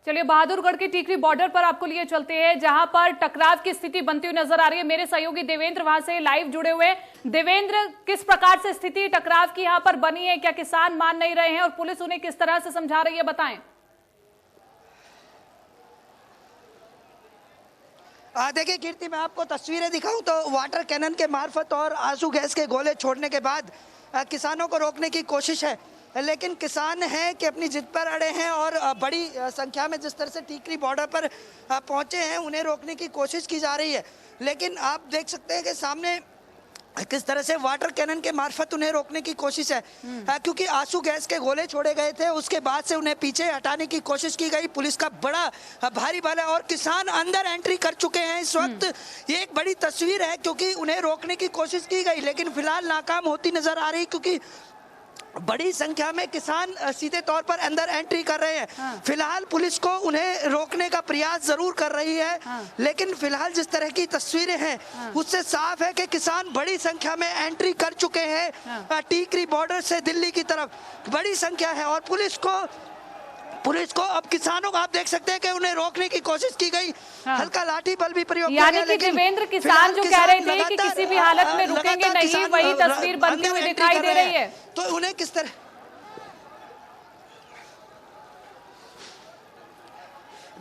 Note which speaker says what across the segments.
Speaker 1: चलिए बहादुरगढ़ के टीकरी बॉर्डर पर आपको लिए चलते हैं, जहां पर टकराव की स्थिति बनती हुई नजर आ रही है। मेरे सहयोगी देवेंद्र वहां से लाइव जुड़े हुए हैं। देवेंद्र, किस प्रकार से स्थिति टकराव की यहां पर बनी है? क्या किसान मान नहीं रहे हैं और पुलिस उन्हें किस तरह से समझा रही है, बताएं।
Speaker 2: देखिए कीर्ति, मैं आपको तस्वीरें दिखाऊं तो वाटर कैनन के मार्फत और आंसू गैस के गोले छोड़ने के बाद किसानों को रोकने की कोशिश है, लेकिन किसान हैं कि अपनी जिद पर अड़े हैं और बड़ी संख्या में जिस तरह से टीकरी बॉर्डर पर पहुंचे हैं उन्हें रोकने की कोशिश की जा रही है। लेकिन आप देख सकते हैं कि सामने किस तरह से वाटर कैनन के मार्फत उन्हें रोकने की कोशिश है, क्योंकि आंसू गैस के गोले छोड़े गए थे। उसके बाद से उन्हें पीछे हटाने की कोशिश की गई। पुलिस का बड़ा भारी बल है और किसान अंदर एंट्री कर चुके हैं इस वक्त। ये एक बड़ी तस्वीर है क्योंकि उन्हें रोकने की कोशिश की गई लेकिन फिलहाल नाकाम होती नजर आ रही, क्योंकि बड़ी संख्या में किसान सीधे तौर पर अंदर एंट्री कर रहे हैं। फिलहाल पुलिस को उन्हें रोकने का प्रयास जरूर कर रही है, लेकिन फिलहाल जिस तरह की तस्वीरें हैं उससे साफ है कि किसान बड़ी संख्या में एंट्री कर चुके हैं टीकरी बॉर्डर से दिल्ली की तरफ। बड़ी संख्या है और पुलिस को अब किसानों को आप देख सकते हैं कि उन्हें रोकने की कोशिश की गई। हल्का लाठी बल भी प्रयोग किया गया,
Speaker 1: यानी कि देवेंद्र, किसान जो कह रहे थे कि किसी भी हालत में रुकेंगे नहीं, वही तस्वीर बनती हुई दिखाई दे रही है।
Speaker 2: तो उन्हें किस तरह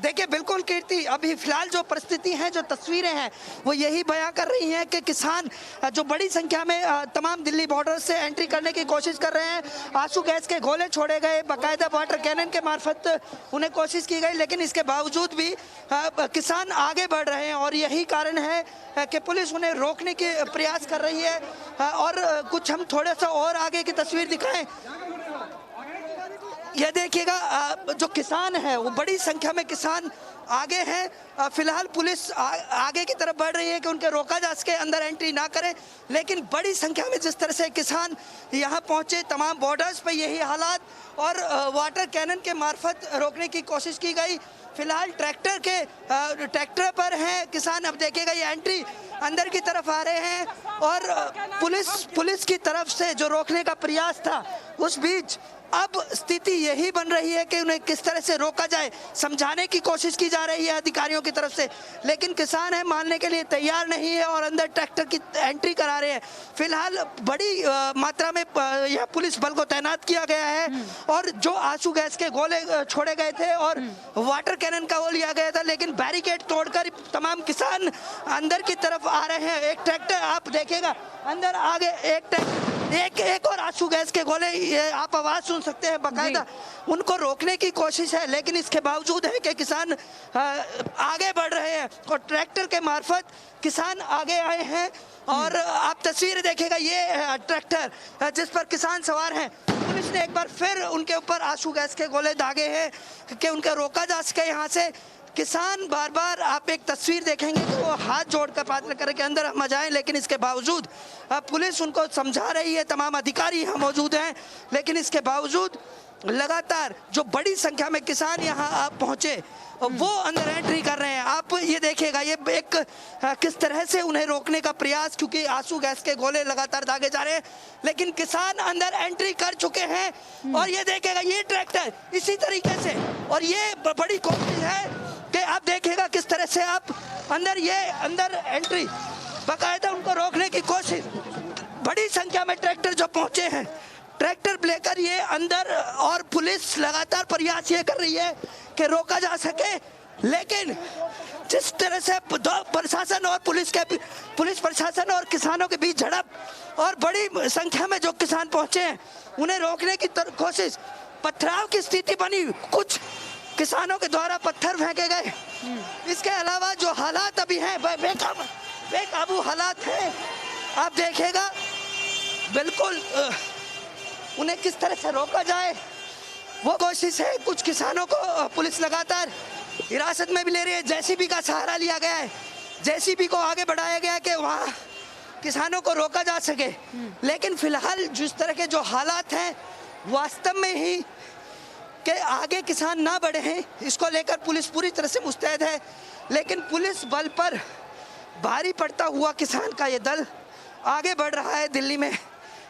Speaker 2: देखिए, बिल्कुल कीर्ति, अभी फिलहाल जो परिस्थिति है, जो तस्वीरें हैं वो यही बयां कर रही हैं कि किसान जो बड़ी संख्या में तमाम दिल्ली बॉर्डर से एंट्री करने की कोशिश कर रहे हैं। आंसू गैस के गोले छोड़े गए, बाकायदा वाटर कैनन के मार्फत उन्हें कोशिश की गई, लेकिन इसके बावजूद भी किसान आगे बढ़ रहे हैं और यही कारण है कि पुलिस उन्हें रोकने के प्रयास कर रही है। और कुछ हम थोड़ा सा और आगे की तस्वीर दिखाएं। यह देखिएगा, जो किसान है वो बड़ी संख्या में किसान आगे हैं। फिलहाल पुलिस आगे की तरफ बढ़ रही है कि उनके रोका जा सके, अंदर एंट्री ना करें, लेकिन बड़ी संख्या में जिस तरह से किसान यहाँ पहुँचे, तमाम बॉर्डर्स पर यही हालात और वाटर कैनन के मार्फत रोकने की कोशिश की गई। फिलहाल ट्रैक्टर पर हैं किसान। अब देखिएगा ये एंट्री अंदर की तरफ आ रहे हैं और पुलिस की तरफ से जो रोकने का प्रयास था, उस बीच अब स्थिति यही बन रही है कि उन्हें किस तरह से रोका जाए, समझाने की कोशिश की जा रही है अधिकारियों की तरफ से, लेकिन किसान है मानने के लिए तैयार नहीं है और अंदर ट्रैक्टर की एंट्री करा रहे हैं। फिलहाल बड़ी मात्रा में यह पुलिस बल को तैनात किया गया है और जो आंसू गैस के गोले छोड़े गए थे और वाटर कैनन का वो लिया गया था, लेकिन बैरिकेड तोड़कर तमाम किसान अंदर की तरफ आ रहे हैं। एक ट्रैक्टर आप देखेगा अंदर आगे, एक और आंसू गैस के गोले, ये आप आवाज सुन सकते हैं बाकायदा, उनको रोकने की कोशिश है, लेकिन इसके बावजूद है कि किसान आगे बढ़ रहे हैं और ट्रैक्टर के मार्फत किसान आगे आए हैं। और आप तस्वीरें देखेगा, ये ट्रैक्टर जिस पर किसान सवार हैं, पुलिस ने एक बार फिर उनके ऊपर आंसू गैस के गोले दागे हैं कि उनका रोका जा सके यहाँ से। किसान बार बार, आप एक तस्वीर देखेंगे कि वो हाथ जोड़कर प्रार्थना कर के अंदर हम जाएं, लेकिन इसके बावजूद पुलिस उनको समझा रही है, तमाम अधिकारी यहाँ मौजूद हैं, लेकिन इसके बावजूद लगातार जो बड़ी संख्या में किसान यहाँ पहुँचे वो अंदर एंट्री कर रहे हैं। आप ये देखिएगा, ये एक किस तरह से उन्हें रोकने का प्रयास, क्योंकि आंसू गैस के गोले लगातार दागे जा रहे हैं, लेकिन किसान अंदर एंट्री कर चुके हैं। और ये देखिएगा, ये ट्रैक्टर इसी तरीके से, और ये बड़ी कोशिश है कि आप देखिएगा किस तरह से आप अंदर एंट्री, बाकायदा उनको रोकने की कोशिश। बड़ी संख्या में ट्रैक्टर जो पहुंचे हैं, ट्रैक्टर लेकर ये अंदर, और पुलिस लगातार प्रयास ये कर रही है कि रोका जा सके, लेकिन जिस तरह से प्रशासन और पुलिस प्रशासन और किसानों के बीच झड़प और बड़ी संख्या में जो किसान पहुंचे हैं उन्हें रोकने की कोशिश, पथराव की स्थिति बनी, कुछ किसानों के द्वारा पत्थर फेंके गए। इसके अलावा जो हालात अभी हैं, बेकाबू हालात हैं। आप देखिएगा, बिल्कुल उन्हें किस तरह से रोका जाए वो कोशिश है। कुछ किसानों को पुलिस लगातार हिरासत में भी ले रही है, जेसीबी का सहारा लिया गया है, जेसीबी को आगे बढ़ाया गया है कि वहाँ किसानों को रोका जा सके। लेकिन फिलहाल जिस तरह के जो हालात हैं, वास्तव में ही कि आगे किसान ना बढ़े हैं, इसको लेकर पुलिस पूरी तरह से मुस्तैद है, लेकिन पुलिस बल पर भारी पड़ता हुआ किसान का ये दल आगे बढ़ रहा है। दिल्ली में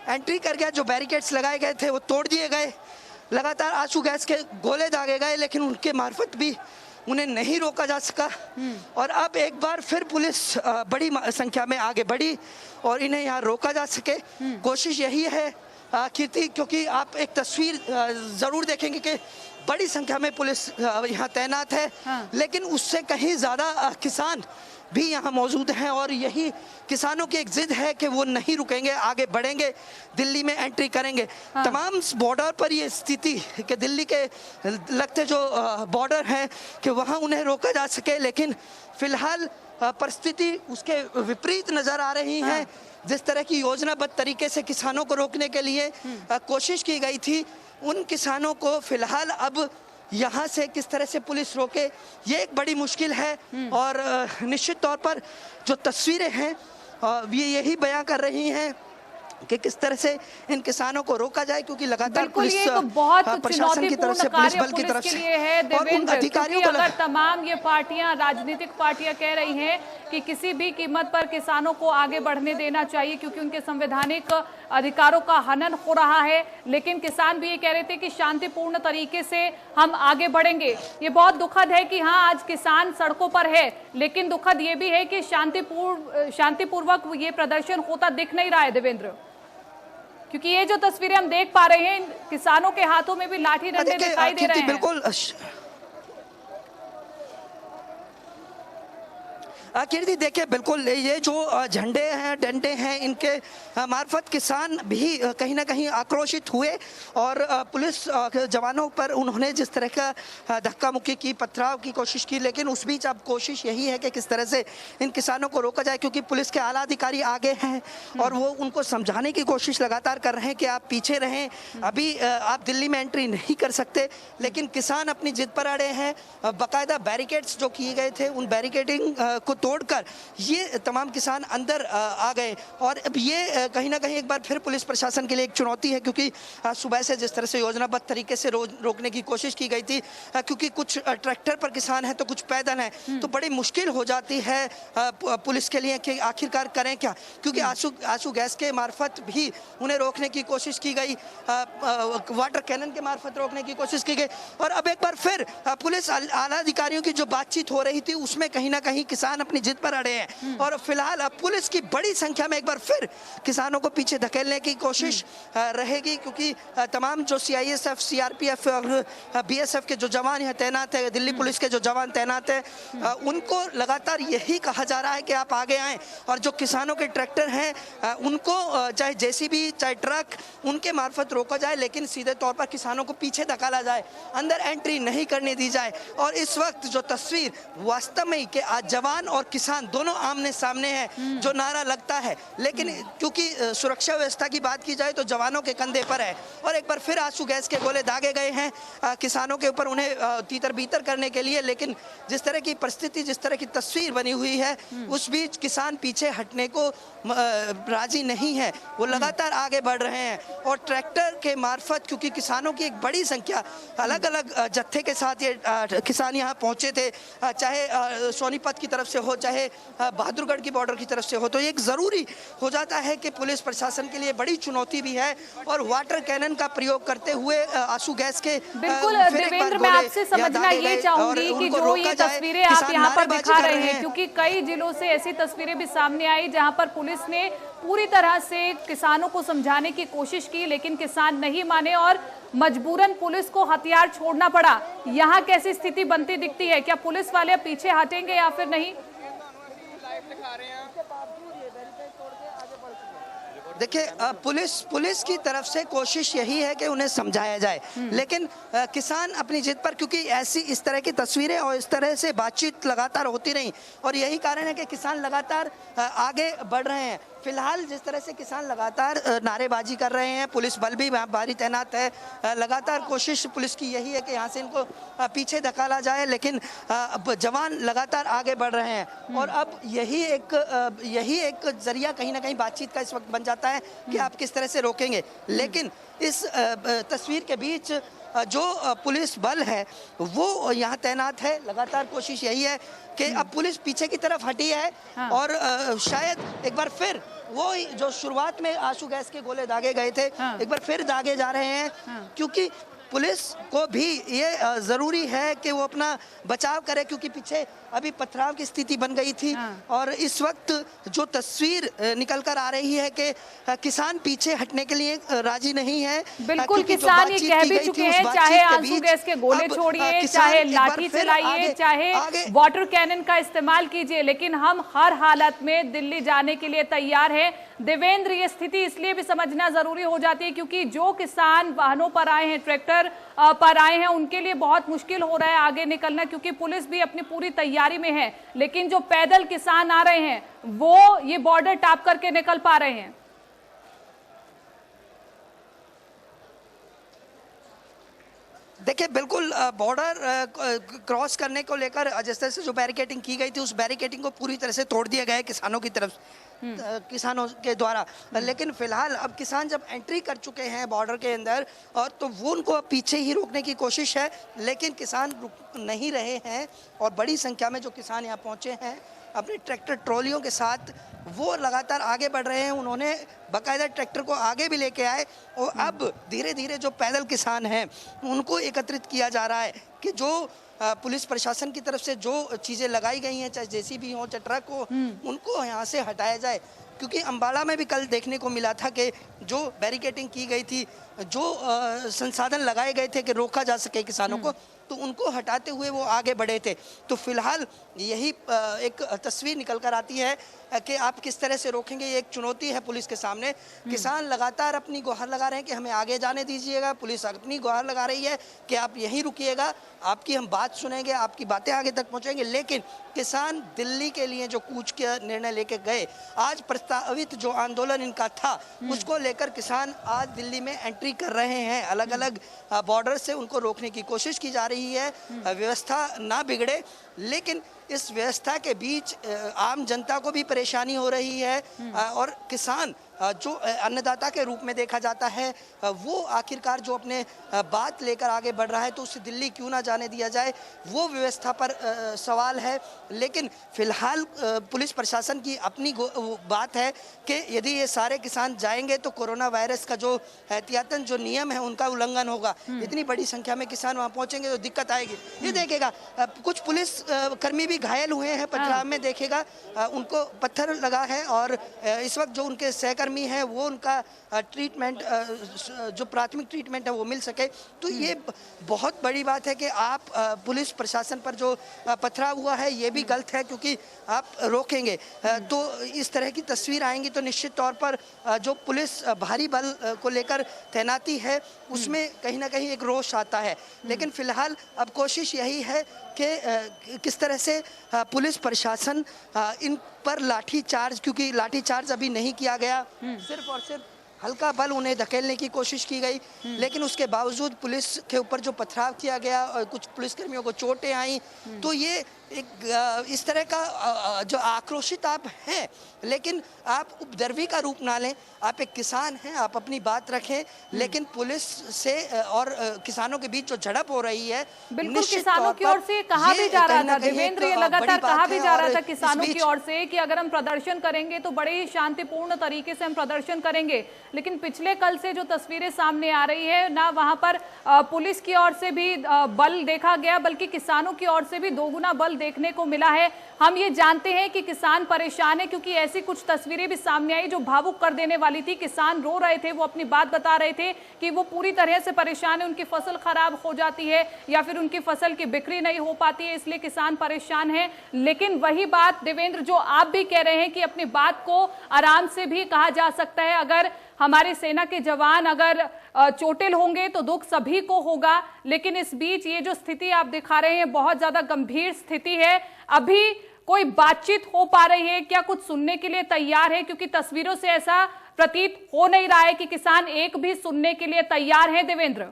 Speaker 2: एंट्री कर गया, जो बैरिकेड्स लगाए गए थे वो तोड़ दिए गए, लगातार आंसू गैस के गोले दागे गए, लेकिन उनके मार्फत भी उन्हें नहीं रोका जा सका। और अब एक बार फिर पुलिस बड़ी संख्या में आगे बढ़ी और इन्हें यहाँ रोका जा सके। कोशिश यही है कीर्ति, क्योंकि आप एक तस्वीर जरूर देखेंगे कि बड़ी संख्या में पुलिस यहाँ तैनात है, लेकिन उससे कहीं ज्यादा किसान भी यहाँ मौजूद हैं और यही किसानों की एक जिद है कि वो नहीं रुकेंगे, आगे बढ़ेंगे, दिल्ली में एंट्री करेंगे। तमाम बॉर्डर पर ये स्थिति कि दिल्ली के लगते जो बॉर्डर हैं कि वहाँ उन्हें रोका जा सके, लेकिन फिलहाल परिस्थिति उसके विपरीत नजर आ रही है। जिस तरह की योजनाबद्ध तरीके से किसानों को रोकने के लिए कोशिश की गई थी, उन किसानों को फिलहाल अब यहाँ से किस तरह से पुलिस रोके, ये एक बड़ी मुश्किल है। और निश्चित तौर पर जो तस्वीरें हैं ये यही बयां कर रही हैं कि किस तरह से इन किसानों को रोका जाए, क्योंकि लगातार पुलिस
Speaker 1: तो बहुत
Speaker 2: प्रशासन की तरफ से, पुलिस बल की तरफ से
Speaker 1: और उन अधिकारियों को, अगर तमाम ये पार्टियां, राजनीतिक पार्टियां कह रही हैं कि किसी भी कीमत पर किसानों को आगे बढ़ने देना चाहिए क्योंकि उनके संवैधानिक अधिकारों का हनन हो रहा है, लेकिन किसान भी ये कह रहे थे कि शांतिपूर्ण तरीके से हम आगे बढ़ेंगे। ये बहुत दुखद है कि हाँ, आज किसान सड़कों पर है, लेकिन दुखद ये भी है कि शांतिपूर्वक ये प्रदर्शन होता दिख नहीं रहा है देवेंद्र, क्योंकि ये जो तस्वीरें हम देख पा रहे हैं, किसानों के हाथों में भी लाठी डंडे दिखाई दे रहे हैं।
Speaker 2: बिल्कुल कीर्ति देखिए, बिल्कुल ये जो झंडे हैं, डंडे हैं, इनके मार्फत किसान भी कहीं ना कहीं आक्रोशित हुए और पुलिस जवानों पर उन्होंने जिस तरह का धक्का मुक्की की, पथराव की कोशिश की, लेकिन उस बीच अब कोशिश यही है कि किस तरह से इन किसानों को रोका जाए, क्योंकि पुलिस के आला अधिकारी आगे हैं और वो उनको समझाने की कोशिश लगातार कर रहे हैं कि आप पीछे रहें, अभी आप दिल्ली में एंट्री नहीं कर सकते। लेकिन किसान अपनी जिद पर अड़े हैं। बाकायदा बैरिकेड्स जो किए गए थे, उन बैरिकेडिंग को तोड़कर ये तमाम किसान अंदर आ गए। और अब ये कहीं ना कहीं एक बार फिर पुलिस प्रशासन के लिए एक चुनौती है, क्योंकि सुबह से जिस तरह से योजनाबद्ध तरीके से रोकने की कोशिश की गई थी, क्योंकि कुछ ट्रैक्टर पर किसान हैं तो कुछ पैदल हैं, तो बड़ी मुश्किल हो जाती है पुलिस के लिए कि आखिरकार करें क्या, क्योंकि आंसू गैस के मार्फत भी उन्हें रोकने की कोशिश की गई, वाटर कैनन के मार्फत रोकने की कोशिश की गई। और अब एक बार फिर पुलिस आला अधिकारियों की जो बातचीत हो रही थी उसमें कहीं ना कहीं किसान अपनी जिद पर अड़े हैं और फिलहाल अब पुलिस की बड़ी संख्या में एक बार फिर किसानों को पीछे धकेलने की कोशिश रहेगी, क्योंकि तमाम जो CISF, CRPF और BSF के जो जवान यहाँ तैनात है, दिल्ली पुलिस के जो जवान तैनात है, उनको लगातार यही कहा जा रहा है कि आप आगे आएं और जो किसानों के ट्रैक्टर हैं उनको चाहे JCB चाहे ट्रक उनके मार्फत रोका जाए, लेकिन सीधे तौर पर किसानों को पीछे धकेला जाए, अंदर एंट्री नहीं करने दी जाए। और इस वक्त जो तस्वीर वास्तव में कि आज जवान और किसान दोनों आमने सामने हैं, जो नारा लगता है, लेकिन क्योंकि सुरक्षा व्यवस्था की बात की जाए तो जवानों के कंधे पर है और एक बार फिर आंसू गैस के गोले दागे गए हैं किसानों के ऊपर उन्हें तीतर बीतर करने के लिए। लेकिन जिस तरह की परिस्थिति, जिस तरह की तस्वीर बनी हुई है, उस बीच किसान पीछे हटने को राजी नहीं है, वो लगातार आगे बढ़ रहे हैं और ट्रैक्टर के मार्फत, क्योंकि किसानों की एक बड़ी संख्या अलग अलग जत्थे के साथ ये किसान यहाँ पहुंचे थे, चाहे सोनीपत की तरफ से हो, चाहे बहादुरगढ़ की बॉर्डर की तरफ से हो, तो एक ज़रूरी हो जाता है कि पुलिस प्रशासन के लिए बड़ी चुनौती भी है और वाटर कैनन का प्रयोग करते हुए आंसू गैस के
Speaker 1: बिल्कुल देवेंद्र, मैं आपसे समझना ये चाहूंगी कि जो ये तस्वीरें आप यहाँ पर दिखा रहे हैं, क्योंकि कई जिलों से ऐसी तस्वीरें भी सामने आई जहाँ पर पुलिस ने पूरी तरह से किसानों को समझाने की कोशिश की, लेकिन किसान नहीं माने और मजबूरन पुलिस को हथियार छोड़ना पड़ा। यहाँ कैसी स्थिति बनती दिखती है? क्या पुलिस वाले पीछे हटेंगे या फिर नहीं?
Speaker 2: देखिए, पुलिस की तरफ से कोशिश यही है कि उन्हें समझाया जाए, लेकिन किसान अपनी जिद पर, क्योंकि ऐसी इस तरह की तस्वीरें और इस तरह से बातचीत लगातार होती रही और यही कारण है कि किसान लगातार आगे बढ़ रहे हैं। फिलहाल जिस तरह से किसान लगातार नारेबाजी कर रहे हैं, पुलिस बल भी वहाँ भारी तैनात है, लगातार कोशिश पुलिस की यही है कि यहाँ से इनको पीछे धकेला जाए, लेकिन जवान लगातार आगे बढ़ रहे हैं और अब यही एक जरिया कहीं ना कहीं बातचीत का इस वक्त बन जाता है कि आप किस तरह से रोकेंगे। लेकिन इस तस्वीर के बीच जो पुलिस बल है वो यहाँ तैनात है, लगातार कोशिश यही है कि अब पुलिस पीछे की तरफ हटी है और शायद एक बार फिर वो जो शुरुआत में आंसू गैस के गोले दागे गए थे एक बार फिर दागे जा रहे हैं, क्योंकि पुलिस को भी ये ज़रूरी है कि वो अपना बचाव करे, क्योंकि पीछे अभी पथराव की स्थिति बन गई थी। और इस वक्त जो तस्वीर निकल कर आ रही है कि किसान पीछे हटने के लिए राजी नहीं है।
Speaker 1: बिल्कुल, किसान ये कह भी चुके हैं, चाहे आंसू गैस के गोले छोड़िए, चाहे लाठी चलाइए, चाहे वाटर कैनन का इस्तेमाल कीजिए, लेकिन हम हर हालत में दिल्ली जाने के लिए तैयार हैं। देवेंद्र, ये स्थिति इसलिए भी समझना जरूरी हो जाती है क्योंकि जो किसान वाहनों पर आए हैं, ट्रैक्टर पर आए हैं, उनके लिए बहुत मुश्किल हो रहा है आगे निकलना, क्योंकि पुलिस भी अपनी पूरी तैयारी में है। लेकिन जो पैदल किसान आ रहे हैं वो ये बॉर्डर टाप करके निकल पा रहे हैं।
Speaker 2: देखिए, बिल्कुल बॉर्डर क्रॉस करने को लेकर जिस तरह से जो बैरिकेडिंग की गई थी, उस बैरिकेडिंग को पूरी तरह से तोड़ दिया गया है किसानों की तरफ, किसानों के द्वारा। लेकिन फिलहाल अब किसान जब एंट्री कर चुके हैं बॉर्डर के अंदर, और तो वो उनको पीछे ही रोकने की कोशिश है, लेकिन किसान रुक नहीं रहे हैं। और बड़ी संख्या में जो किसान यहाँ पहुँचे हैं अपने ट्रैक्टर ट्रॉलियों के साथ, वो लगातार आगे बढ़ रहे हैं। उन्होंने बाकायदा ट्रैक्टर को आगे भी लेके आए, और अब धीरे धीरे जो पैदल किसान हैं उनको एकत्रित किया जा रहा है कि जो पुलिस प्रशासन की तरफ से जो चीज़ें लगाई गई हैं, चाहे जेसीबी हो चाहे ट्रक हो, उनको यहाँ से हटाया जाए। क्योंकि अम्बाला में भी कल देखने को मिला था कि जो बैरिकेडिंग की गई थी, जो संसाधन लगाए गए थे कि रोका जा सके किसानों को, तो उनको हटाते हुए वो आगे बढ़े थे। तो फिलहाल यही एक तस्वीर निकल कर आती है कि आप किस तरह से रोकेंगे, ये एक चुनौती है पुलिस के सामने। किसान लगातार अपनी गुहार लगा रहे हैं कि हमें आगे जाने दीजिएगा, पुलिस अपनी गुहार लगा रही है कि आप यहीं रुकिएगा, आपकी हम बात सुनेंगे, आपकी बातें आगे तक पहुंचेंगे। लेकिन किसान दिल्ली के लिए जो कूच का निर्णय लेके गए, आज प्रस्तावित जो आंदोलन इनका था, उसको लेकर किसान आज दिल्ली में एंट्री कर रहे हैं। अलग अलग बॉर्डर से उनको रोकने की कोशिश की जा रही है, व्यवस्था ना बिगड़े। लेकिन इस व्यवस्था के बीच आम जनता को भी परेशानी हो रही है, और किसान जो अन्नदाता के रूप में देखा जाता है, वो आखिरकार जो अपने बात लेकर आगे बढ़ रहा है, तो उसे दिल्ली क्यों ना जाने दिया जाए, वो व्यवस्था पर सवाल है। लेकिन फिलहाल पुलिस प्रशासन की अपनी बात है कि यदि ये सारे किसान जाएंगे तो कोरोना वायरस का जो एहतियातन जो नियम है उनका उल्लंघन होगा। इतनी बड़ी संख्या में किसान वहाँ पहुँचेंगे तो दिक्कत आएगी। ये देखेगा कुछ पुलिस कर्मी भी घायल हुए हैं पथराव में, देखेगा उनको पत्थर लगा है, और इस वक्त जो उनके सहकर्मी है वो उनका ट्रीटमेंट, जो प्राथमिक ट्रीटमेंट है वो मिल सके। तो ये बहुत बड़ी बात है कि आप पुलिस प्रशासन पर जो पथराव हुआ है ये भी गलत है, क्योंकि आप रोकेंगे तो इस तरह की तस्वीर आएंगी, तो निश्चित तौर पर जो पुलिस भारी बल को लेकर तैनाती है उसमें कहीं ना कहीं एक रोष आता है। लेकिन फिलहाल अब कोशिश यही है कि किस तरह से पुलिस प्रशासन इन पर लाठी चार्ज, क्योंकि लाठी चार्ज अभी नहीं किया गया, सिर्फ और सिर्फ हल्का बल उन्हें धकेलने की कोशिश की गई। लेकिन उसके बावजूद पुलिस के ऊपर जो पथराव किया गया और कुछ पुलिसकर्मियों को चोटें आई, तो ये एक इस तरह का जो आक्रोशित आप हैं, लेकिन आप उपद्रवी का रूप ना लें। आप एक किसान हैं, आप अपनी बात रखें, लेकिन पुलिस से और किसानों के बीच जो झड़प हो रही है,
Speaker 1: बिल्कुल किसानों की ओर से कहा भी जा रहा था देवेंद्र, ये लगातार कहा भी जा रहा था किसानों की ओर से कि अगर हम प्रदर्शन करेंगे तो बड़े ही शांतिपूर्ण तरीके से हम प्रदर्शन करेंगे। लेकिन पिछले कल से जो तस्वीरें सामने आ रही है ना, वहां पर पुलिस की ओर से भी बल देखा गया, बल्कि किसानों की ओर से भी दोगुना बल देखने को मिला है। हम ये जानते हैं कि किसान परेशान है, क्योंकि ऐसी कुछ तस्वीरें भी सामने आई जो भावुक कर देने वाली थी। किसान रो रहे थे, वो अपनी बात बता रहे थे कि वो पूरी तरह से परेशान है, उनकी फसल खराब हो जाती है या फिर उनकी फसल की बिक्री नहीं हो पाती है, इसलिए किसान परेशान है। लेकिन वही बात देवेंद्र जो आप भी कह रहे हैं कि अपनी बात को आराम से भी कहा जा सकता है। अगर हमारी सेना के जवान अगर चोटिल होंगे तो दुख सभी को होगा, लेकिन इस बीच ये जो स्थिति आप दिखा रहे हैं बहुत ज्यादा गंभीर स्थिति है। अभी कोई बातचीत हो पा रही है क्या, कुछ सुनने के लिए तैयार है? क्योंकि तस्वीरों से ऐसा प्रतीत हो नहीं रहा है कि किसान एक भी सुनने के लिए तैयार है देवेंद्र।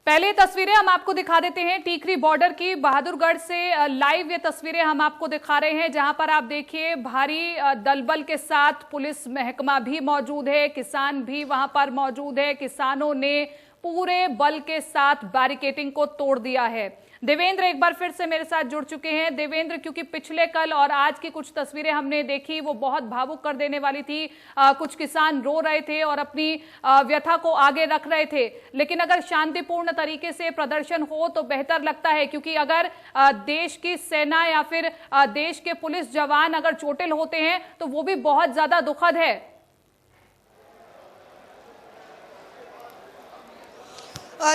Speaker 1: पहले तस्वीरें हम आपको दिखा देते हैं टीकरी बॉर्डर की, बहादुरगढ़ से लाइव ये तस्वीरें हम आपको दिखा रहे हैं, जहां पर आप देखिए भारी दलबल के साथ पुलिस महकमा भी मौजूद है, किसान भी वहां पर मौजूद है। किसानों ने पूरे बल के साथ बैरिकेडिंग को तोड़ दिया है। देवेंद्र एक बार फिर से मेरे साथ जुड़ चुके हैं। देवेंद्र, क्योंकि पिछले कल और आज की कुछ तस्वीरें हमने देखी वो बहुत भावुक कर देने वाली थी। कुछ किसान रो रहे थे और अपनी व्यथा को आगे रख रहे थे, लेकिन अगर शांतिपूर्ण तरीके से प्रदर्शन हो तो बेहतर लगता है, क्योंकि अगर देश की सेना या फिर देश के पुलिस जवान अगर चोटिल होते हैं तो वो भी बहुत ज्यादा दुखद है।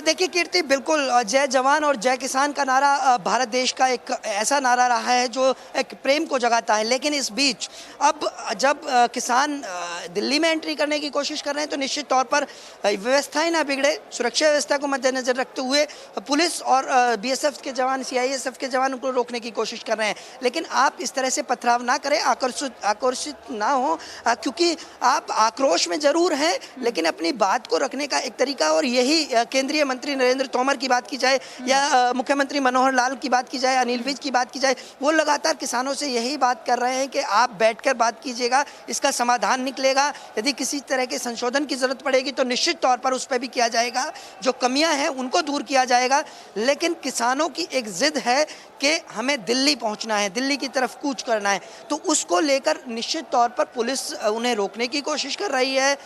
Speaker 2: देखिए कीर्ति, बिल्कुल जय जवान और जय किसान का नारा भारत देश का एक ऐसा नारा रहा है जो एक प्रेम को जगाता है। लेकिन इस बीच अब जब किसान दिल्ली में एंट्री करने की कोशिश कर रहे हैं तो निश्चित तौर पर व्यवस्थाएं ना बिगड़े, सुरक्षा व्यवस्था को मद्देनजर रखते हुए पुलिस और बीएसएफ के जवान, सीआईएसएफ के जवान उनको रोकने की कोशिश कर रहे हैं। लेकिन आप इस तरह से पथराव ना करें, आकर्षित ना हो, क्योंकि आप आक्रोश में जरूर हैं लेकिन अपनी बात को रखने का एक तरीका, और यही केंद्रीय मंत्री नरेंद्र तोमर की बात की जाए या मुख्यमंत्री मनोहर लाल की बात की जाए, अनिल विज की बात की जाए, वो लगातार किसानों से यही बात कर रहे हैं कि आप बैठकर बात कीजिएगा, इसका समाधान निकलेगा। यदि किसी तरह के संशोधन की जरूरत पड़ेगी तो निश्चित तौर पर उस पर भी किया जाएगा, जो कमियां हैं उनको दूर किया जाएगा। लेकिन किसानों की एक जिद है कि हमें दिल्ली पहुंचना है, दिल्ली की तरफ कूच करना है, तो उसको लेकर निश्चित तौर पर पुलिस उन्हें रोकने की कोशिश कर रही है,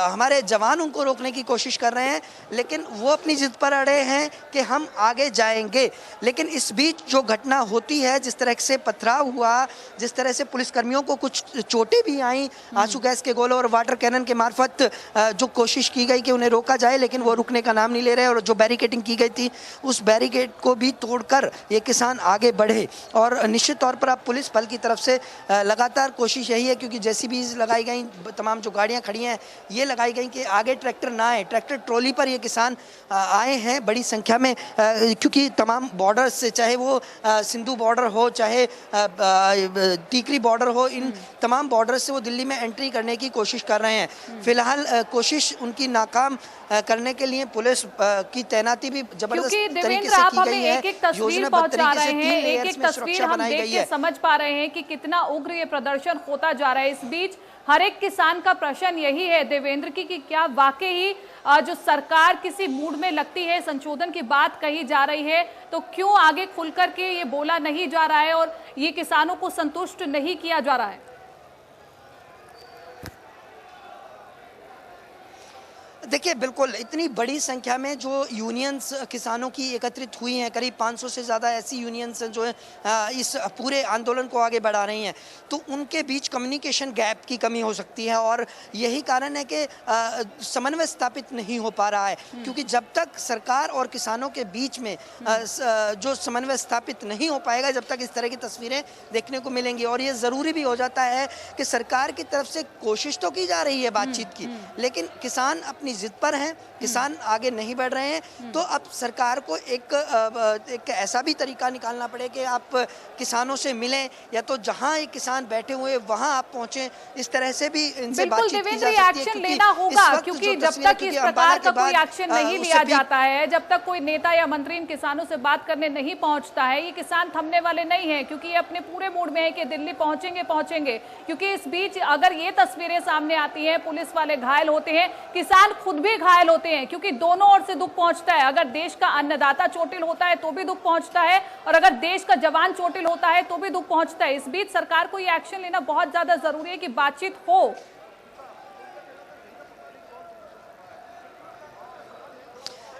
Speaker 2: हमारे जवान उनको रोकने की कोशिश कर रहे हैं, लेकिन वो अपनी जिद पर अड़े हैं कि हम आगे जाएंगे। लेकिन इस बीच जो घटना होती है, जिस तरह से पथराव हुआ, जिस तरह से पुलिसकर्मियों को कुछ चोटें भी आई, आंसू गैस के गोलों और वाटर कैनन के मार्फत जो कोशिश की गई कि उन्हें रोका जाए, लेकिन वो रुकने का नाम नहीं ले रहे, और जो बैरिकेडिंग की गई थी उस बैरिकेड को भी तोड़कर ये किसान आगे बढ़े। और निश्चित तौर पर अब पुलिस बल की तरफ से लगातार कोशिश यही है, क्योंकि जेसीबीज लगाई गई, तमाम जो गाड़ियां खड़ी हैं ये लगाई गई कि आगे ट्रैक्टर ना आए, ट्रैक्टर ट्रॉली पर ये किसान आए हैं बड़ी संख्या में, क्योंकि तमाम बॉर्डर से, चाहे वो सिंधु बॉर्डर हो, चाहे टीकरी बॉर्डर हो, इन तमाम बॉर्डर से वो दिल्ली में एंट्री करने की कोशिश कर रहे हैं। फिलहाल कोशिश उनकी नाकाम करने के लिए पुलिस की तैनाती भी जबरदस्त तरीके से की गई है।
Speaker 1: एक तस्वीर पहुंचा रहे हैं, एक तस्वीर हम देख के समझ पा रहे हैं कि कितना उग्र ये प्रदर्शन होता जा रहा है। इस बीच हर एक किसान का प्रश्न यही है देवेंद्र की कि क्या वाकई ही जो सरकार किसी मूड में लगती है, संशोधन की बात कही जा रही है तो क्यों आगे खुलकर के ये बोला नहीं जा रहा है और ये किसानों को संतुष्ट नहीं किया जा रहा है?
Speaker 2: देखिए बिल्कुल इतनी बड़ी संख्या में जो यूनियंस किसानों की एकत्रित हुई हैं, करीब 500 से ज़्यादा ऐसी यूनियंस जो है इस पूरे आंदोलन को आगे बढ़ा रही हैं, तो उनके बीच कम्युनिकेशन गैप की कमी हो सकती है और यही कारण है कि समन्वय स्थापित नहीं हो पा रहा है। क्योंकि जब तक सरकार और किसानों के बीच में जो समन्वय स्थापित नहीं हो पाएगा, जब तक इस तरह की तस्वीरें देखने को मिलेंगी। और ये ज़रूरी भी हो जाता है कि सरकार की तरफ से कोशिश तो की जा रही है बातचीत की, लेकिन किसान अपनी जिद पर हैं, किसान आगे नहीं बढ़ रहे हैं। तो अब सरकार को एक ऐसा भी तरीका निकालना पड़े कि आप किसानों से मिलें, या तो जहां एक किसान बैठे हुए वहां आप पहुंचे, इस तरह से भी इनसे बातचीत की जा सकती है।
Speaker 1: एक्शन लेना होगा, क्योंकि जब तक इस प्रकार का कोई एक्शन नहीं लिया जाता है, जब तक कोई नेता या मंत्री इन किसानों से बात करने नहीं पहुंचता है, ये किसान थमने वाले नहीं है, क्योंकि ये अपने पूरे मूड में है कि दिल्ली पहुंचेंगे। क्योंकि इस बीच अगर ये तस्वीरें सामने आती हैं, पुलिस वाले घायल होते हैं, किसान खुद भी घायल होते हैं, क्योंकि दोनों ओर से दुख पहुंचता है। अगर देश का अन्नदाता चोटिल होता है तो भी दुख पहुंचता है, और अगर देश का जवान चोटिल होता है तो भी दुख पहुंचता है। इस बीच सरकार को ये एक्शन लेना बहुत ज्यादा जरूरी है कि बातचीत हो।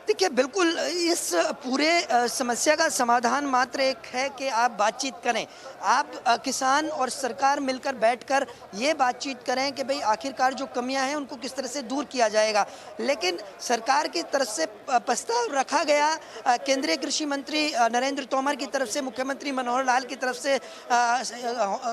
Speaker 2: देखिए बिल्कुल इस पूरे समस्या का समाधान मात्र एक है कि आप बातचीत करें, आप किसान और सरकार मिलकर बैठकर ये बातचीत करें कि भाई आखिरकार जो कमियां हैं उनको किस तरह से दूर किया जाएगा। लेकिन सरकार की तरफ से प्रस्ताव रखा गया, केंद्रीय कृषि मंत्री नरेंद्र तोमर की तरफ से, मुख्यमंत्री मनोहर लाल की तरफ से,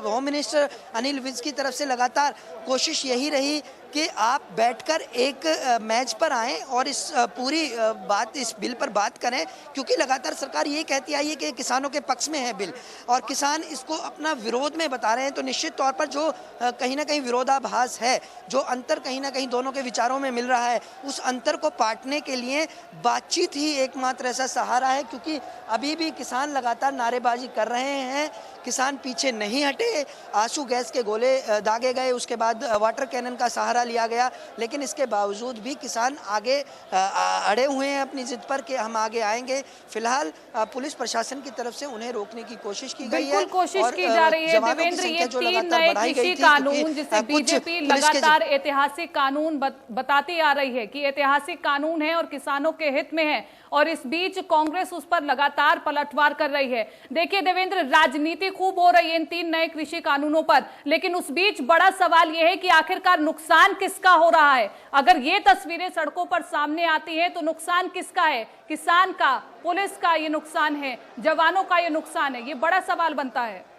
Speaker 2: होम मिनिस्टर अनिल विज की तरफ से लगातार कोशिश यही रही कि आप बैठकर एक मैच पर आएँ और इस पूरी बात, इस बिल पर बात करें। क्योंकि लगातार सरकार ये कहती आई है कि किसानों के पक्ष में है बिल, और किसान इसको अपना विरोध में बता रहे हैं। तो निश्चित तौर पर जो कहीं ना कहीं विरोधाभास है, जो अंतर कहीं ना कहीं दोनों के विचारों में मिल रहा है, उस अंतर को पाटने के लिए बातचीत ही एकमात्र ऐसा सहारा है। क्योंकि अभी भी किसान लगातार नारेबाजी कर रहे हैं, किसान पीछे नहीं हटे, आंसू गैस के गोले दागे गए, उसके बाद वाटर कैनन का सहारा फैसला लिया गया, लेकिन इसके बावजूद भी किसान आगे अड़े हुए हैं अपनी जिद पर कि हम आगे आएंगे। फिलहाल पुलिस प्रशासन की तरफ से उन्हें रोकने की कोशिश की गई है।
Speaker 1: बिल्कुल कोशिश की जा रही है देवेंद्र। ये 3 नए कृषि कानून जिसे बीजेपी लगातार ऐतिहासिक कानून बताती आ रही है कि ऐतिहासिक कानून है और किसानों के हित में है, और इस बीच कांग्रेस उस पर लगातार पलटवार कर रही है। देखिए देवेंद्र, राजनीति खूब हो रही है इन 3 नए कृषि कानूनों पर, लेकिन उस बीच बड़ा सवाल यह है कि आखिरकार नुकसान किसका हो रहा है। अगर ये तस्वीरें सड़कों पर सामने आती हैं तो नुकसान किसका है? किसान का, पुलिस का ये नुकसान है, जवानों का ये नुकसान है? ये बड़ा सवाल बनता है।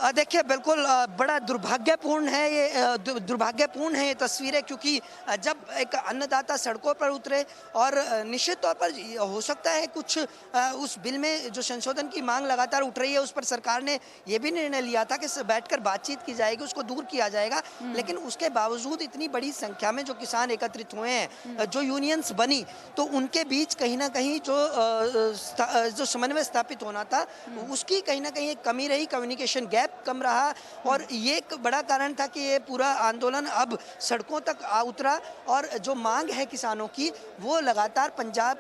Speaker 2: देखिए बिल्कुल बड़ा दुर्भाग्यपूर्ण है ये तस्वीरें, क्योंकि जब एक अन्नदाता सड़कों पर उतरे और निश्चित तौर पर हो सकता है कुछ उस बिल में जो संशोधन की मांग लगातार उठ रही है उस पर सरकार ने ये भी निर्णय लिया था कि बैठकर बातचीत की जाएगी, उसको दूर किया जाएगा, लेकिन उसके बावजूद इतनी बड़ी संख्या में जो किसान एकत्रित हुए हैं, जो यूनियंस बनी, तो उनके बीच कहीं ना कहीं जो समन्वय स्थापित होना था उसकी कहीं ना कहीं एक कमी रही, कम्युनिकेशन गैप कम रहा, और ये एक बड़ा कारण था कि ये पूरा आंदोलन अब सड़कों तक आ उतरा। और जो मांग है किसानों की वो लगातार पंजाब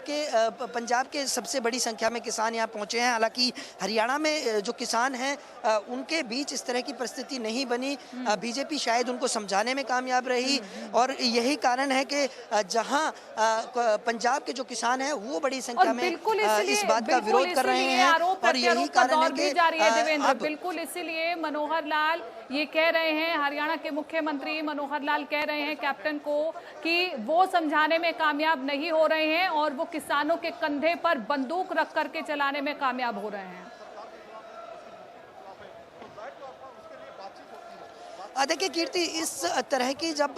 Speaker 2: के सबसे बड़ी संख्या में किसान यहाँ पहुंचे हैं। हालांकि हरियाणा में जो किसान हैं उनके बीच इस तरह की परिस्थिति नहीं बनी। बीजेपी शायद उनको समझाने में कामयाब रही, और यही कारण है कि जहां पंजाब के जो किसान हैं वो बड़ी संख्या में इस बात का विरोध कर रहे हैं, और यही कारण है कि
Speaker 1: देवेंद्र, बिल्कुल इसीलिए मनोहर लाल ये कह रहे हैं, हरियाणा के मुख्यमंत्री मनोहर लाल कह रहे हैं कैप्टन को कि वो समझाने में कामयाब नहीं हो रहे हैं और वो किसानों के कंधे पर बंदूक रख करके चलाने में कामयाब हो रहे हैं।
Speaker 2: देखिए कीर्ति, इस तरह की जब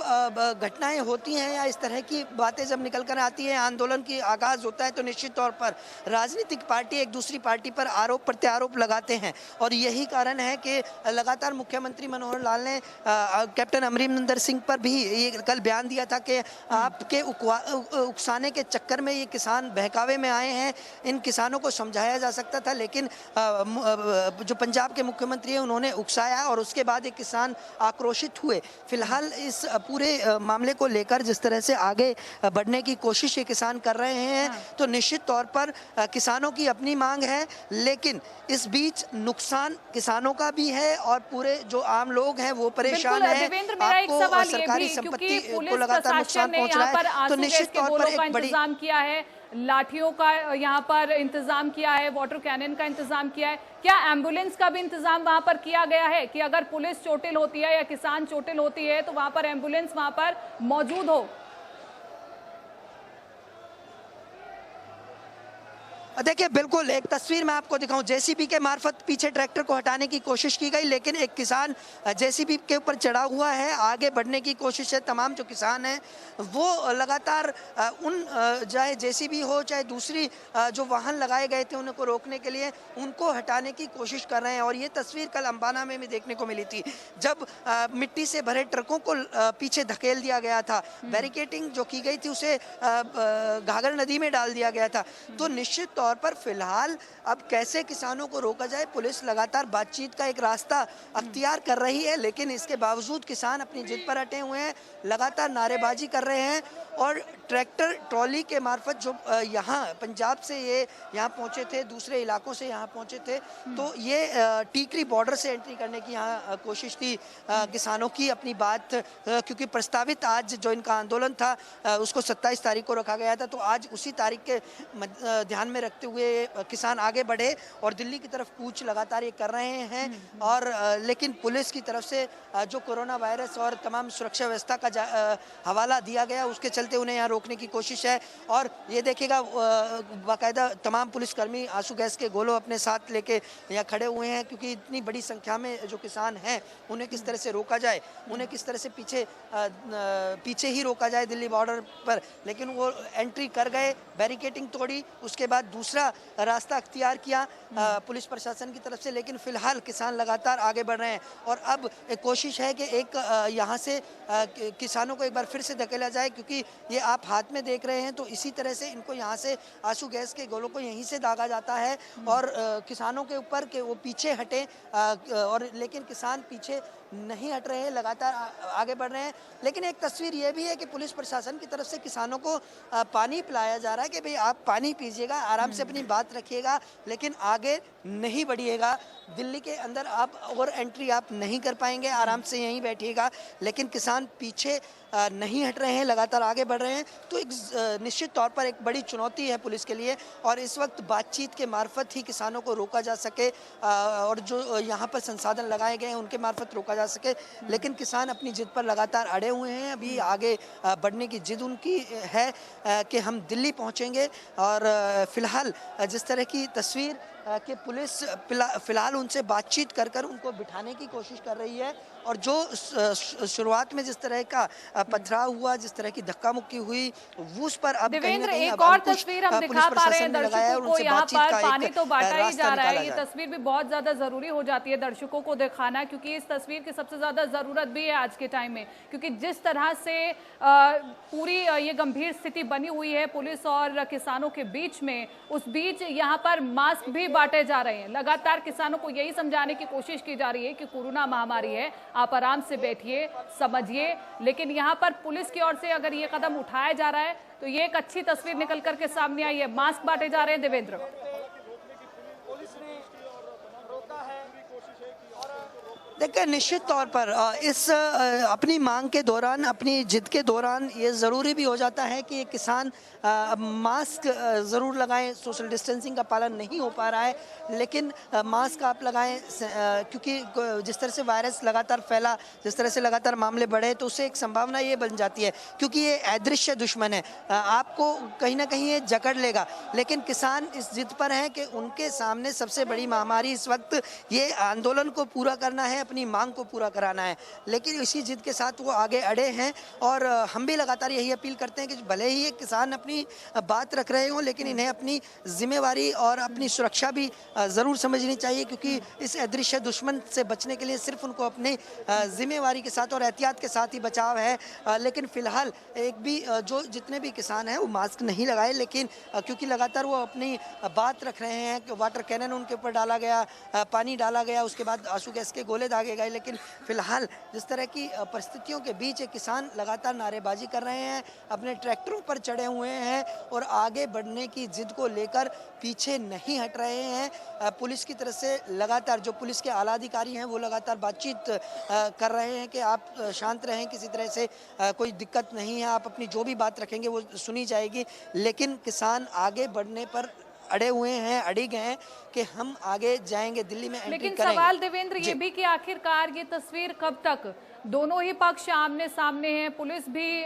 Speaker 2: घटनाएं होती हैं या इस तरह की बातें जब निकल कर आती हैं, आंदोलन की आगाज होता है, तो निश्चित तौर पर राजनीतिक पार्टी एक दूसरी पार्टी पर आरोप प्रत्यारोप लगाते हैं, और यही कारण है कि लगातार मुख्यमंत्री मनोहर लाल ने कैप्टन अमरिंदर सिंह पर भी ये कल बयान दिया था कि आपके उकसाने के चक्कर में ये किसान बहकावे में आए हैं, इन किसानों को समझाया जा सकता था, लेकिन जो पंजाब के मुख्यमंत्री हैं उन्होंने उकसाया और उसके बाद एक किसान आक्रोशित हुए। फिलहाल इस पूरे मामले को लेकर जिस तरह से आगे बढ़ने की कोशिश ये किसान कर रहे हैं, तो निश्चित तौर पर किसानों की अपनी मांग है, लेकिन इस बीच नुकसान किसानों का भी है और पूरे जो आम लोग हैं वो परेशान हैं।
Speaker 1: आपको
Speaker 2: सरकारी संपत्ति को लगातार नुकसान पहुंच रहा है, तो निश्चित तौर पर एक बड़ी
Speaker 1: इंतजाम किया है, लाठियों का यहाँ पर इंतजाम किया है, वाटर कैनन का इंतजाम किया है, क्या एम्बुलेंस का भी इंतजाम वहां पर किया गया है कि अगर पुलिस चोटिल होती है या किसान चोटिल होती है तो वहां पर एम्बुलेंस वहां पर मौजूद हो?
Speaker 2: देखिए बिल्कुल एक तस्वीर मैं आपको दिखाऊं, जेसीबी के मार्फत पीछे ट्रैक्टर को हटाने की कोशिश की गई, लेकिन एक किसान जेसीबी के ऊपर चढ़ा हुआ है, आगे बढ़ने की कोशिश है। तमाम जो किसान हैं वो लगातार चाहे जेसीबी हो चाहे दूसरी जो वाहन लगाए गए थे उनको रोकने के लिए उनको हटाने की कोशिश कर रहे हैं। और ये तस्वीर कल अंबाना में भी देखने को मिली थी, जब मिट्टी से भरे ट्रकों को पीछे धकेल दिया गया था, बैरिकेडिंग जो की गई थी उसे घाघर नदी में डाल दिया गया था। तो निश्चित तौर पर फिलहाल अब कैसे किसानों को रोका जाए, पुलिस लगातार बातचीत का एक रास्ता अख्तियार कर रही है, लेकिन इसके बावजूद किसान अपनी जिद पर अटे हुए हैं, लगातार नारेबाजी कर रहे हैं। और ट्रैक्टर ट्रॉली के मार्फत जो यहाँ पंजाब से ये यहाँ पहुँचे थे, दूसरे इलाकों से यहाँ पहुँचे थे, तो ये टीकरी बॉर्डर से एंट्री करने की यहाँ कोशिश थी किसानों की। अपनी बात क्योंकि प्रस्तावित आज जो इनका आंदोलन था उसको 27 तारीख को रखा गया था, तो आज उसी तारीख के ध्यान में रखते हुए किसान आगे बढ़े और दिल्ली की तरफ कूच लगातार ये कर रहे हैं। और लेकिन पुलिस की तरफ से जो कोरोना वायरस और तमाम सुरक्षा व्यवस्था का हवाला दिया गया उसके चलते उन्हें यहाँ रोकने की कोशिश है। और ये देखिएगा बाकायदा तमाम पुलिसकर्मी आंसू गैस के गोलों अपने साथ लेके यहाँ खड़े हुए हैं, क्योंकि इतनी बड़ी संख्या में जो किसान हैं उन्हें किस तरह से रोका जाए, उन्हें किस तरह से पीछे ही रोका जाए दिल्ली बॉर्डर पर। लेकिन वो एंट्री कर गए, बैरिकेडिंग तोड़ी, उसके बाद दूसरा रास्ता अख्तियार किया पुलिस प्रशासन की तरफ से। लेकिन फिलहाल किसान लगातार आगे बढ़ रहे हैं और अब एक कोशिश है कि एक यहाँ से किसानों को एक बार फिर से धकेला जाए, क्योंकि ये आप हाथ में देख रहे हैं, तो इसी तरह से इनको यहाँ से आंसू गैस के गोलों को यहीं से दागा जाता है और किसानों के ऊपर कि वो पीछे हटें, और लेकिन किसान पीछे नहीं हट रहे हैं, लगातार आगे बढ़ रहे हैं। लेकिन एक तस्वीर ये भी है कि पुलिस प्रशासन की तरफ से किसानों को पानी पिलाया जा रहा है कि भाई आप पानी पीजिएगा, आराम से अपनी बात रखिएगा, लेकिन आगे नहीं बढ़िएगा। दिल्ली के अंदर आप और एंट्री आप नहीं कर पाएंगे, आराम से यहीं बैठिएगा। लेकिन किसान पीछे नहीं हट रहे हैं, लगातार आगे बढ़ रहे हैं। तो एक निश्चित तौर पर एक बड़ी चुनौती है पुलिस के लिए, और इस वक्त बातचीत के मार्फत ही किसानों को रोका जा सके, और जो यहाँ पर संसाधन लगाए गए हैं उनके मार्फत रोका जा सके। लेकिन किसान अपनी जिद पर लगातार अड़े हुए हैं। अभी आगे बढ़ने की जिद उनकी है कि हम दिल्ली पहुँचेंगे। और फिलहाल जिस तरह की तस्वीर कि पुलिस फिलहाल उनसे बातचीत कर कर उनको बिठाने की कोशिश कर रही है, और जो शुरुआत में जिस तरह का पथराव हुआ, जिस तरह की धक्का मुक्की हुई, वो उस पर अब कहीं ना कहीं
Speaker 1: एक और तस्वीर हम दिखा पा रहे हैं दर्शकों को। यहाँ पर पानी तो बांटा ही जा रहा है। ये तस्वीर भी बहुत ज्यादा जरूरी हो जाती है दर्शकों को दिखाना, क्योंकि इस तस्वीर की सबसे ज्यादा जरूरत भी है आज के टाइम में, क्योंकि जिस तरह से पूरी ये गंभीर स्थिति बनी हुई है पुलिस और किसानों के बीच में, उस बीच यहाँ पर मास्क भी बांटे जा रहे हैं। लगातार किसानों को यही समझाने की कोशिश की जा रही है कि कोरोना महामारी है, आप आराम से बैठिए, समझिए। लेकिन यहाँ पर पुलिस की ओर से अगर ये कदम उठाया जा रहा है तो ये एक अच्छी तस्वीर निकल करके सामने आई है। मास्क बांटे जा रहे हैं देवेंद्र।
Speaker 2: देखिए, निश्चित तौर पर इस अपनी मांग के दौरान, अपनी जिद के दौरान ये ज़रूरी भी हो जाता है कि किसान मास्क ज़रूर लगाएं। सोशल डिस्टेंसिंग का पालन नहीं हो पा रहा है, लेकिन मास्क आप लगाएं, क्योंकि जिस तरह से वायरस लगातार फैला, जिस तरह से लगातार मामले बढ़े, तो उससे एक संभावना ये बन जाती है, क्योंकि ये अदृश्य दुश्मन है, आपको कहीं ना कहीं ये जकड़ लेगा। लेकिन किसान इस जिद पर हैं कि उनके सामने सबसे बड़ी महामारी इस वक्त ये आंदोलन को पूरा करना है, अपनी मांग को पूरा कराना है। लेकिन इसी जिद के साथ वो आगे अड़े हैं, और हम भी लगातार यही अपील करते हैं कि भले ही ये किसान अपनी बात रख रहे हों, लेकिन इन्हें अपनी जिम्मेवारी और अपनी सुरक्षा भी ज़रूर समझनी चाहिए, क्योंकि इस अदृश्य दुश्मन से बचने के लिए सिर्फ उनको अपनी जिम्मेवारी के साथ और एहतियात के साथ ही बचाव है। लेकिन फ़िलहाल एक भी जो जितने भी किसान हैं वो मास्क नहीं लगाए, लेकिन क्योंकि लगातार वो अपनी बात रख रहे हैं कि वाटर कैनन उनके ऊपर डाला गया, पानी डाला गया, उसके बाद आंसू गैस के गोले दागे गए। लेकिन फिलहाल जिस तरह की परिस्थितियों के बीच किसान लगातार नारेबाजी कर रहे हैं, अपने ट्रैक्टरों पर चढ़े हुए हैं और आगे बढ़ने की जिद को लेकर पीछे नहीं हट रहे हैं। पुलिस की तरफ से लगातार जो पुलिस के आला अधिकारी हैं वो लगातार बातचीत कर रहे हैं कि आप शांत रहें, किसी तरह से कोई दिक्कत नहीं है, आप अपनी जो भी बात रखेंगे वो सुनी जाएगी। लेकिन किसान आगे बढ़ने पर अड़े हुए हैं, अड़िग हैं कि हम आगे जाएंगे, दिल्ली में एंट्री
Speaker 1: लेकिन
Speaker 2: करेंगे।
Speaker 1: सवाल देवेंद्र ये भी कि आखिरकार ये तस्वीर कब तक? दोनों ही पक्ष आमने सामने हैं, पुलिस भी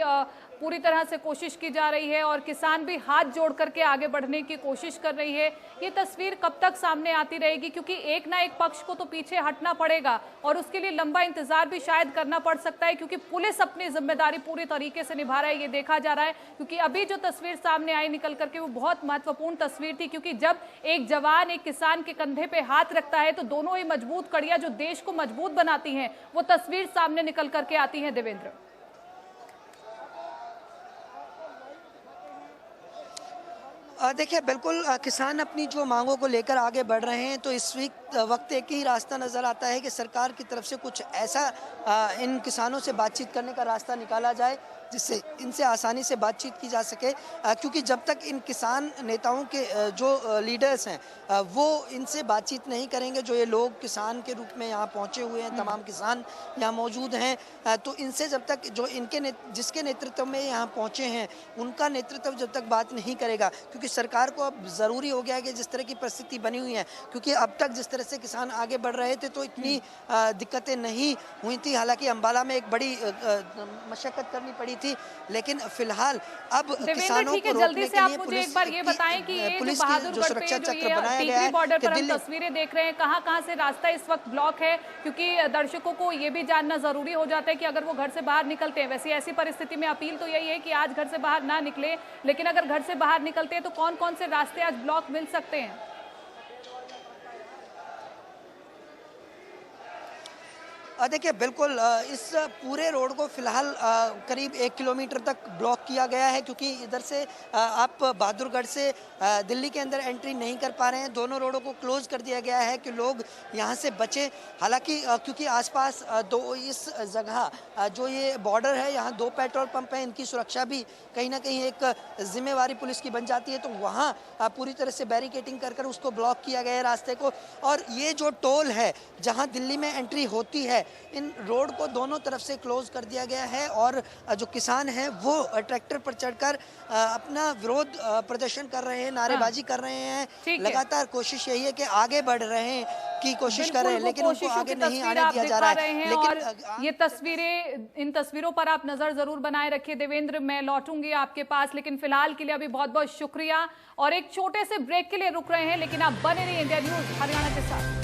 Speaker 1: पूरी तरह से कोशिश की जा रही है और किसान भी हाथ जोड़ करके आगे बढ़ने की कोशिश कर रही है। ये तस्वीर कब तक सामने आती रहेगी? क्योंकि एक ना एक पक्ष को तो पीछे हटना पड़ेगा और उसके लिए लंबा इंतजार भी शायद करना पड़ सकता है, क्योंकि पुलिस अपनी जिम्मेदारी पूरी तरीके से निभा रहा है, ये देखा जा रहा है। क्योंकि अभी जो तस्वीर सामने आई निकल करके वो बहुत महत्वपूर्ण तस्वीर थी, क्योंकि जब एक जवान एक किसान के कंधे पे हाथ रखता है तो दोनों ही मजबूत कड़ियां जो देश को मजबूत बनाती हैं वो तस्वीर सामने निकल करके आती है। देवेंद्र,
Speaker 2: देखिए, बिल्कुल किसान अपनी जो मांगों को लेकर आगे बढ़ रहे हैं, तो इस वक्त एक ही रास्ता नज़र आता है कि सरकार की तरफ से कुछ ऐसा इन किसानों से बातचीत करने का रास्ता निकाला जाए जिससे इनसे आसानी से बातचीत की जा सके, क्योंकि जब तक इन किसान नेताओं के जो लीडर्स हैं वो इनसे बातचीत नहीं करेंगे, जो ये लोग किसान के रूप में यहाँ पहुँचे हुए हैं, तमाम किसान यहाँ मौजूद हैं, तो इनसे जब तक जो इनके जिसके नेतृत्व में यहाँ पहुँचे हैं उनका नेतृत्व जब तक बात नहीं करेगा, क्योंकि सरकार को अब ज़रूरी हो गया है कि जिस तरह की परिस्थिति बनी हुई है, क्योंकि अब तक जिस तरह से किसान आगे बढ़ रहे थे तो इतनी दिक्कतें नहीं हुई थी। हालांकि अंबाला में एक बड़ी मशक्कत करनी पड़ी थी, लेकिन फिलहाल अब किसानों को रोकने के लिए पुलिस
Speaker 1: एक बार ये बताएं कि ये
Speaker 2: पुलिस
Speaker 1: की
Speaker 2: जो सुरक्षा चक्र बनाया गया है,
Speaker 1: बॉर्डर पर हम तस्वीरें देख रहे हैं, कहां से रास्ता इस वक्त ब्लॉक है, क्योंकि दर्शकों को ये भी जानना जरूरी हो जाता है कि अगर वो घर से बाहर निकलते हैं, वैसे ऐसी परिस्थिति में अपील तो यही है कि आज घर से बाहर ना निकले, लेकिन अगर घर से बाहर निकलते हैं तो कौन कौन से रास्ते आज ब्लॉक मिल सकते हैं?
Speaker 2: देखिए बिल्कुल इस पूरे रोड को फिलहाल करीब 1 किलोमीटर तक ब्लॉक किया गया है, क्योंकि इधर से आप बहादुरगढ़ से दिल्ली के अंदर एंट्री नहीं कर पा रहे हैं। दोनों रोडों को क्लोज कर दिया गया है कि लोग यहाँ से बचें। हालांकि क्योंकि आसपास दो इस जगह जो ये बॉर्डर है, यहाँ 2 पेट्रोल पंप हैं, इनकी सुरक्षा भी कहीं ना कहीं एक जिम्मेवारी पुलिस की बन जाती है, तो वहाँ पूरी तरह से बैरिकेटिंग कर उसको ब्लॉक किया गया है रास्ते को। और ये जो टोल है जहाँ दिल्ली में एंट्री होती है, इन रोड को दोनों तरफ से क्लोज कर दिया गया है। और जो किसान हैं वो ट्रैक्टर पर चढ़कर अपना विरोध प्रदर्शन कर रहे हैं, नारेबाजी कर रहे हैं। लगातार कोशिश यही है कि आगे बढ़ रहे हैं की कोशिश कर रहे हैं, लेकिन उनको आगे नहीं आने दिया जा रहा है।
Speaker 1: लेकिन ये तस्वीरें, इन तस्वीरों पर आप नजर जरूर बनाए रखिए। देवेंद्र, मैं लौटूंगी आपके पास, लेकिन फिलहाल के लिए अभी बहुत बहुत शुक्रिया। और एक छोटे से ब्रेक के लिए रुक रहे हैं, लेकिन आप बने रहिए इंडिया न्यूज़ हरियाणा के साथ।